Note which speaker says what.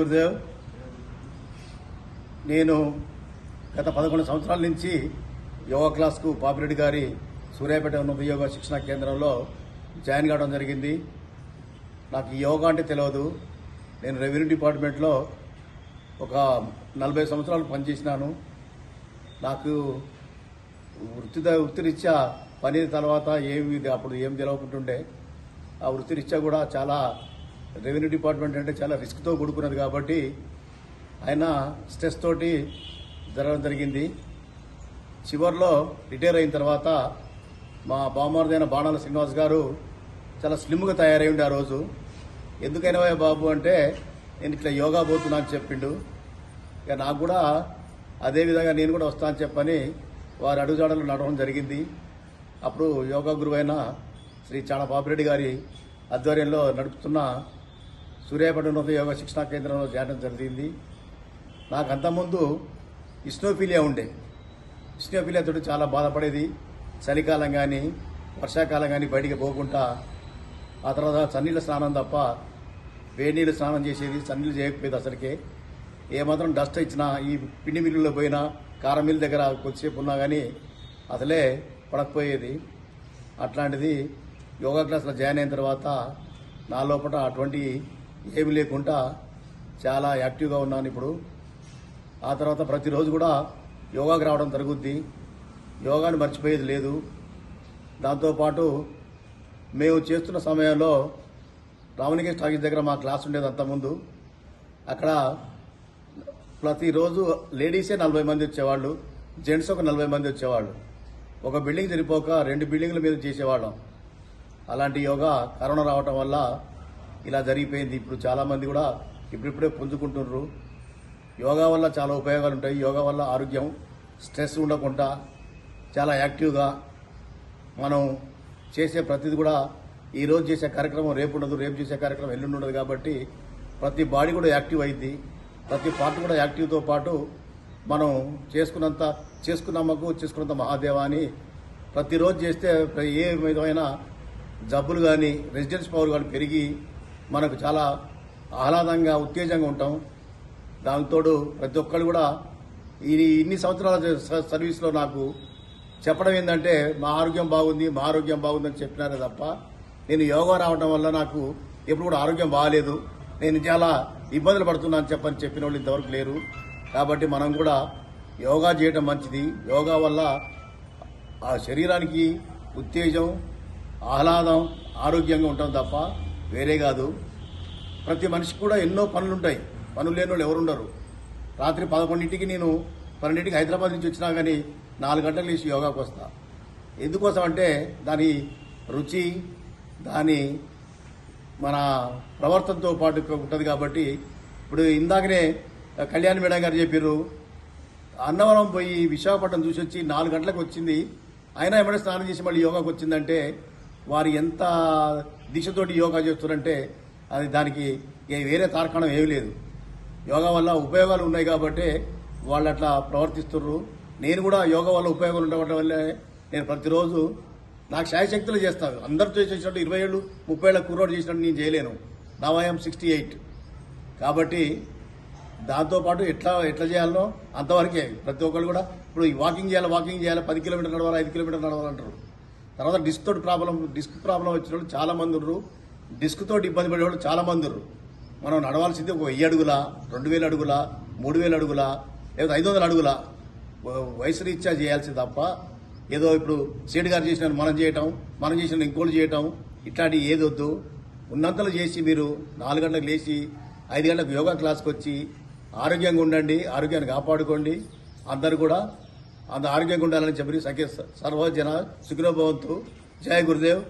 Speaker 1: గురుదేవ్, నేను గత 11 సంవత్సరాల నుంచి యోగా క్లాస్కు పాపిరెడ్డి గారి సూర్యాపేట ఉన్నత యోగా శిక్షణా కేంద్రంలో జాయిన్ కావడం జరిగింది. నాకు ఈ యోగా అంటే తెలియదు. నేను రెవెన్యూ డిపార్ట్మెంట్లో ఒక 40 సంవత్సరాలు పనిచేసినాను. నాకు వృత్తిరీత్యా పని తర్వాత అప్పుడు ఏం తెలియకుంటుండే. ఆ వృత్తిరీత్యా కూడా చాలా రెవెన్యూ డిపార్ట్మెంట్ అంటే చాలా రిస్క్తో కూడుకున్నది కాబట్టి ఆయన స్ట్రెస్ తోటి జరగడం జరిగింది. చివరిలో రిటైర్ అయిన తర్వాత మా బావమరిదైన బాణాల శ్రీనివాస్ గారు చాలా స్లిమ్గా తయారై ఉండే ఆ రోజు. ఎందుకైనా బాబు అంటే నేను ఇట్లా యోగా పోతున్నా అని చెప్పిండు. ఇక నాకు కూడా అదేవిధంగా నేను కూడా వస్తా అని చెప్పని వారి అడుగుజాడలు నడవడం జరిగింది. అప్పుడు యోగా గురువు అయిన శ్రీ చాణ పాపిరెడ్డి గారి ఆధ్వర్యంలో నడుపుతున్న సూర్యాపేట ఉన్నత యోగా శిక్షణా కేంద్రంలో చేరడం జరిగింది. నాకు అంతకుముందు ఇస్నోఫీలియా ఉండే. ఇస్నోఫీలియాతో చాలా బాధపడేది. చలికాలం కానీ వర్షాకాలం కానీ బయటికి పోకుండా ఆ తర్వాత చన్నీళ్ళ స్నానం తప్ప వేడి నీళ్ళు స్నానం చేసేది. చన్నీళ్ళు చేయకపోయేది. అసలుకే ఏమాత్రం డస్ట్ ఇచ్చినా ఈ పిండి మిల్లులో పోయినా కారం మిల్లు దగ్గర కొద్దిసేపు ఉన్నా కానీ అసలే పడకపోయేది. అట్లాంటిది యోగా క్లాస్లో జాయిన్ అయిన తర్వాత నా లోపల అటువంటి ఏమి లేకుండా చాలా యాక్టివ్గా ఉన్నాను ఇప్పుడు. ఆ తర్వాత ప్రతిరోజు కూడా యోగాకి రావడం జరుగుద్ది. యోగాని మర్చిపోయేది లేదు. దాంతోపాటు మేము చేస్తున్న సమయంలో రామలింగేశ్వర టాకీస్ దగ్గర మా క్లాస్ ఉండేది అంతకుముందు. అక్కడ ప్రతిరోజు లేడీసే 40 మంది వచ్చేవాళ్ళు, జెంట్స్ ఒక 40 మంది వచ్చేవాళ్ళు. ఒక బిల్డింగ్ సరిపోక 2 బిల్డింగ్ల మీద చేసేవాళ్ళం. అలాంటి యోగా కరోనా రావటం వల్ల ఇలా జరిగిపోయింది. ఇప్పుడు చాలామంది కూడా ఇప్పుడిప్పుడే పుంజుకుంటున్నారు. యోగా వల్ల చాలా ఉపయోగాలు ఉంటాయి. యోగా వల్ల ఆరోగ్యం, స్ట్రెస్ ఉండకుండా చాలా యాక్టివ్గా మనం చేసే ప్రతిది కూడా ఈరోజు చేసే కార్యక్రమం రేపు ఉండదు, రేపు చేసే కార్యక్రమం ఎల్లుండి ఉండదు. కాబట్టి ప్రతి బాడీ కూడా యాక్టివ్ అయింది. ప్రతి పార్ట్ కూడా యాక్టివ్తో పాటు మనం చేసుకున్నంత మహాదేవ అని ప్రతిరోజు చేస్తే ఏ విధమైన జబ్బులు కానీ రెసిడెన్స్ పవర్ కానీ పెరిగి మనకు చాలా ఆహ్లాదంగా ఉత్తేజంగా ఉంటాం. దానితోడు ప్రతి ఒక్కరు కూడా ఇన్ని సంవత్సరాల సర్వీస్లో నాకు చెప్పడం ఏంటంటే మా ఆరోగ్యం బాగుందని చెప్పినారే తప్ప నేను యోగా రావడం వల్ల నాకు ఎప్పుడు కూడా ఆరోగ్యం బాగాలేదు, నేను చాలా ఇబ్బందులు పడుతున్నాను చెప్పిన వాళ్ళు ఇంతవరకు లేరు. కాబట్టి మనం కూడా యోగా చేయడం మంచిది. యోగా వల్ల ఆ శరీరానికి ఉత్తేజం, ఆహ్లాదం, ఆరోగ్యంగా ఉంటాం తప్ప వేరే కాదు. ప్రతి మనిషికి కూడా ఎన్నో పనులుంటాయి. పనులు లేని వాళ్ళు ఎవరుండరు. రాత్రి 11ంటికి నేను 12ంటికి హైదరాబాద్ నుంచి వచ్చినా కానీ 4 గంటలు లేచి యోగాకు వస్తా. ఎందుకోసం అంటే దాని రుచి, దాని మన ప్రవర్తనతో పాటు ఉంటుంది. కాబట్టి ఇప్పుడు ఇందాకనే కళ్యాణ్ మేడం గారు చెప్పారు, అన్నవరం పోయి విశాఖపట్నం చూసి వచ్చి 4 గంటలకు వచ్చింది, అయినా ఏమైనా స్నానం చేసి మళ్ళీ యోగాకు వచ్చిందంటే వారు ఎంత దీక్షతోటి యోగా చేస్తున్నారంటే అది దానికి వేరే తార్కాణం ఏమీ లేదు. యోగా వల్ల ఉపయోగాలు ఉన్నాయి కాబట్టి వాళ్ళు అట్లా ప్రవర్తిస్తున్నారు. నేను కూడా యోగా వల్ల ఉపయోగాలు ఉండటం వల్లే నేను ప్రతిరోజు నాకు శాయశక్తులు చేస్తాను. అందరితో చేసినట్టు 20 ఏళ్ళు 30 ఏళ్ళ కుర్రోడు చేసినట్టు నేను చేయలేను. నా వయం 68. కాబట్టి దాంతోపాటు ఎట్లా చేయాలనో అంతవరకే. ప్రతి ఒక్కరు కూడా ఇప్పుడు వాకింగ్ చేయాలి 10 కిలోమీటర్లు నడవాలి, 5 కిలోమీటర్లు నడవాలంటారు. తర్వాత డిస్క్ ప్రాబ్లం వచ్చిన వాళ్ళు చాలా మంది ఉన్నారు. డిస్క్ తోటి ఇబ్బంది పడేవాళ్ళు చాలా మంది ఉన్నారు. మనం నడవాల్సింది ఒక 1000 అడుగుల, 2000 అడుగుల, 3000 అడుగుల, లేదా 500 అడుగుల వయసు రీత్యా చేయాల్సింది తప్ప ఏదో ఇప్పుడు సేటు గారు చేసిన మనం చేసిన ఇంకోళ్ళు చేయటం ఇట్లాంటివి ఏదొద్దు. ఉన్నంతలో చేసి మీరు 4 గంటలకు లేచి 5 గంటలకు యోగా క్లాస్కి వచ్చి ఆరోగ్యంగా ఉండండి, ఆరోగ్యాన్ని కాపాడుకోండి. అందరూ కూడా అంత ఆరోగ్యంగా ఉండాలని చెప్పి సర్వజన సుఖినో భవంతు. జయ గురుదేవ్.